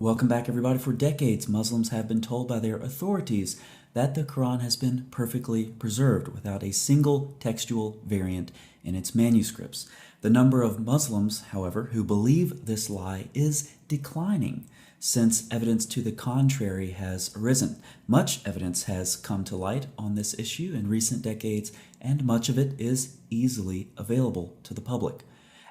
Welcome back, everybody. For decades, Muslims have been told by their authorities that the Quran has been perfectly preserved without a single textual variant in its manuscripts. The number of Muslims, however, who believe this lie is declining since evidence to the contrary has arisen. Much evidence has come to light on this issue in recent decades, and much of it is easily available to the public.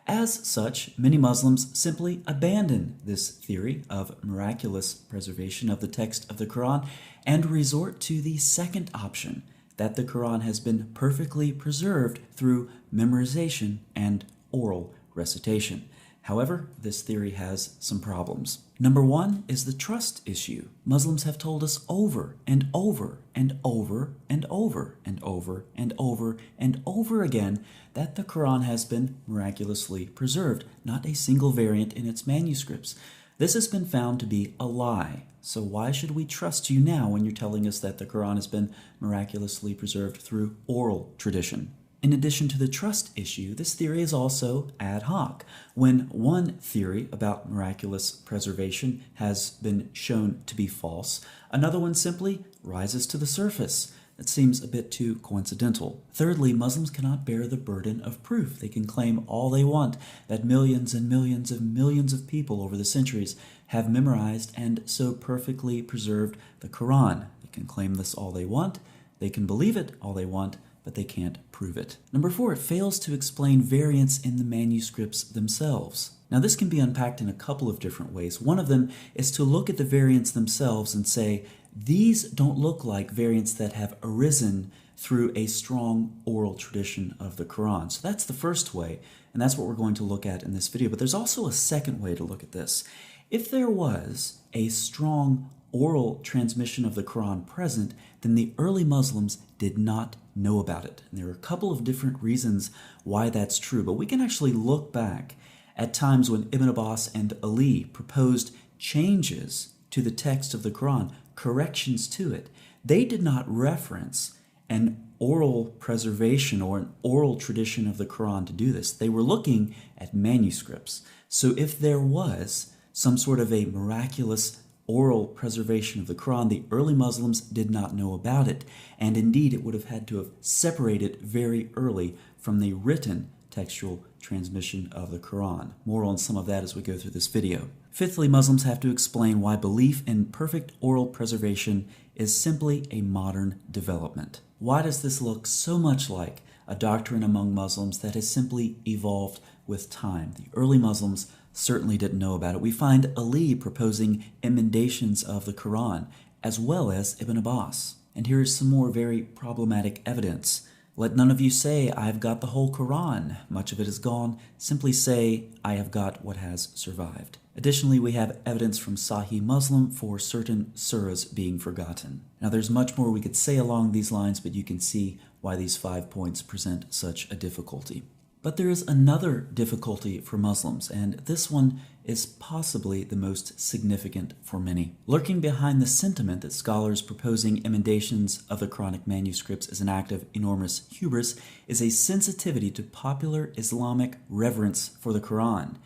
As such, many Muslims simply abandon this theory of miraculous preservation of the text of the Quran and resort to the second option, that the Quran has been perfectly preserved through memorization and oral recitation. However, this theory has some problems. Number one is the trust issue. Muslims have told us over and over and over and over and over and over and over again that the Quran has been miraculously preserved, not a single variant in its manuscripts. This has been found to be a lie. So why should we trust you now when you're telling us that the Quran has been miraculously preserved through oral tradition? In addition to the trust issue, this theory is also ad hoc. When one theory about miraculous preservation has been shown to be false, another one simply rises to the surface. That seems a bit too coincidental. Thirdly, Muslims cannot bear the burden of proof. They can claim all they want that millions and millions and millions of people over the centuries have memorized and so perfectly preserved the Quran. They can claim this all they want. They can believe it all they want, but they can't prove it. Number four, it fails to explain variants in the manuscripts themselves. Now, this can be unpacked in a couple of different ways. One of them is to look at the variants themselves and say, these don't look like variants that have arisen through a strong oral tradition of the Quran. So that's the first way, and that's what we're going to look at in this video. But there's also a second way to look at this. If there was a strong oral transmission of the Quran present, then the early Muslims did not know about it. And there are a couple of different reasons why that's true, but we can actually look back at times when Ibn Abbas and Ali proposed changes to the text of the Quran, corrections to it. They did not reference an oral preservation or an oral tradition of the Quran to do this. They were looking at manuscripts. So if there was some sort of a miraculous oral preservation of the Quran, the early Muslims did not know about it, and indeed it would have had to have separated very early from the written textual transmission of the Quran. More on some of that as we go through this video. Fifthly, Muslims have to explain why belief in perfect oral preservation is simply a modern development. Why does this look so much like a doctrine among Muslims that has simply evolved with time? The early Muslims certainly didn't know about it. We find Ali proposing emendations of the Quran, as well as Ibn Abbas. And here is some more very problematic evidence. Let none of you say, I have got the whole Quran. Much of it is gone. Simply say, I have got what has survived. Additionally, we have evidence from Sahih Muslim for certain surahs being forgotten. Now, there's much more we could say along these lines, but you can see why these 5 points present such a difficulty. But there is another difficulty for Muslims, and this one is possibly the most significant for many. Lurking behind the sentiment that scholars proposing emendations of the Quranic manuscripts as an act of enormous hubris is a sensitivity to popular Islamic reverence for the Quran,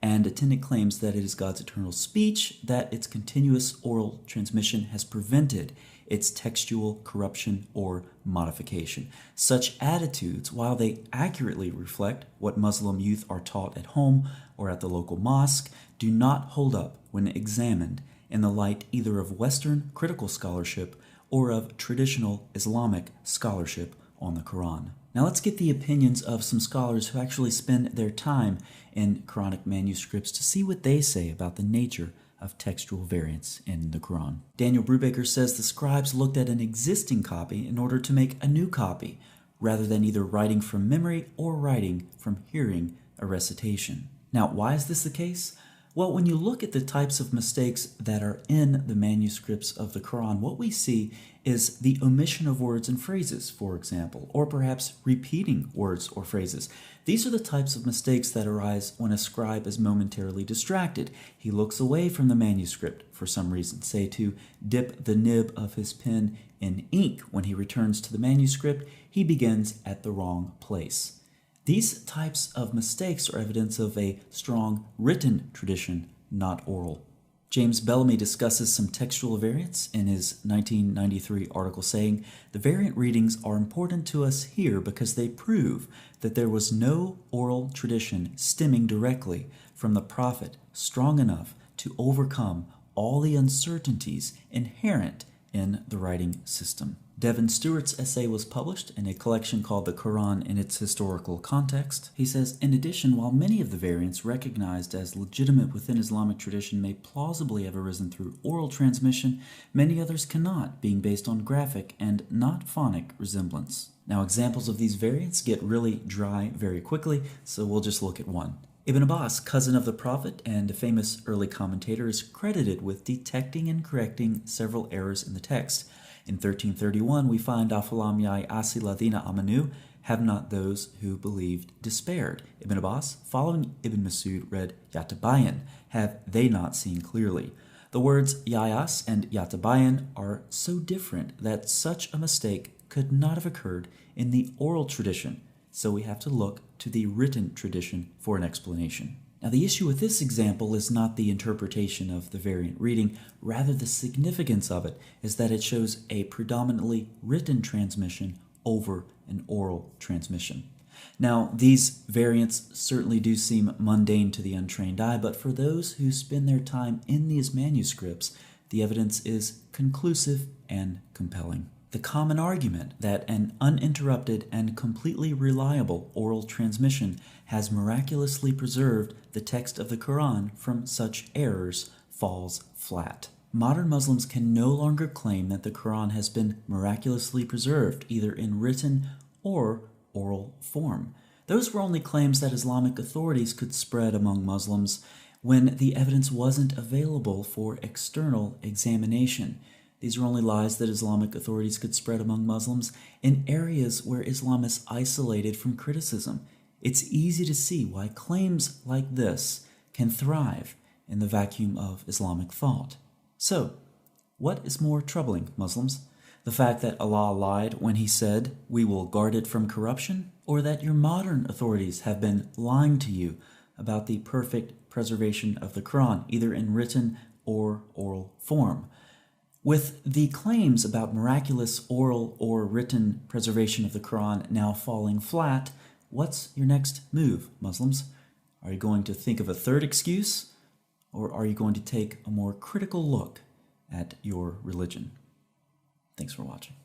and attendant claims that it is God's eternal speech, that its continuous oral transmission has prevented its textual corruption or modification. Such attitudes, while they accurately reflect what Muslim youth are taught at home or at the local mosque, do not hold up when examined in the light either of Western critical scholarship or of traditional Islamic scholarship on the Quran. Now let's get the opinions of some scholars who actually spend their time in Quranic manuscripts to see what they say about the nature of textual variants in the Quran. Daniel Brubaker says the scribes looked at an existing copy in order to make a new copy, rather than either writing from memory or writing from hearing a recitation. Now, why is this the case? Well, when you look at the types of mistakes that are in the manuscripts of the Quran, what we see is the omission of words and phrases, for example, or perhaps repeating words or phrases. These are the types of mistakes that arise when a scribe is momentarily distracted. He looks away from the manuscript for some reason, say to dip the nib of his pen in ink. When he returns to the manuscript, he begins at the wrong place. These types of mistakes are evidence of a strong written tradition, not oral. James Bellamy discusses some textual variants in his 1993 article, saying, "The variant readings are important to us here because they prove that there was no oral tradition stemming directly from the prophet strong enough to overcome all the uncertainties inherent in the writing system." Devin Stewart's essay was published in a collection called The Quran in its Historical Context. He says, in addition, while many of the variants recognized as legitimate within Islamic tradition may plausibly have arisen through oral transmission, many others cannot, being based on graphic and not phonic resemblance. Now, examples of these variants get really dry very quickly, so we'll just look at one. Ibn Abbas, cousin of the Prophet and a famous early commentator, is credited with detecting and correcting several errors in the text. In 1331, we find Afalam yai asi ladina amanu, have not those who believed despaired. Ibn Abbas, following Ibn Masud, read yatabayan, have they not seen clearly. The words yayas and yatabayan are so different that such a mistake could not have occurred in the oral tradition, so we have to look to the written tradition for an explanation. Now, the issue with this example is not the interpretation of the variant reading, rather the significance of it is that it shows a predominantly written transmission over an oral transmission. Now, these variants certainly do seem mundane to the untrained eye, but for those who spend their time in these manuscripts, the evidence is conclusive and compelling. The common argument that an uninterrupted and completely reliable oral transmission has miraculously preserved the text of the Quran from such errors falls flat. Modern Muslims can no longer claim that the Quran has been miraculously preserved either in written or oral form. Those were only claims that Islamic authorities could spread among Muslims when the evidence wasn't available for external examination. These are only lies that Islamic authorities could spread among Muslims in areas where Islam is isolated from criticism. It's easy to see why claims like this can thrive in the vacuum of Islamic thought. So, what is more troubling, Muslims? The fact that Allah lied when He said, "We will guard it from corruption," or that your modern authorities have been lying to you about the perfect preservation of the Quran, either in written or oral form? With the claims about miraculous oral or written preservation of the Quran now falling flat, what's your next move, Muslims? Are you going to think of a third excuse, or are you going to take a more critical look at your religion? Thanks for watching.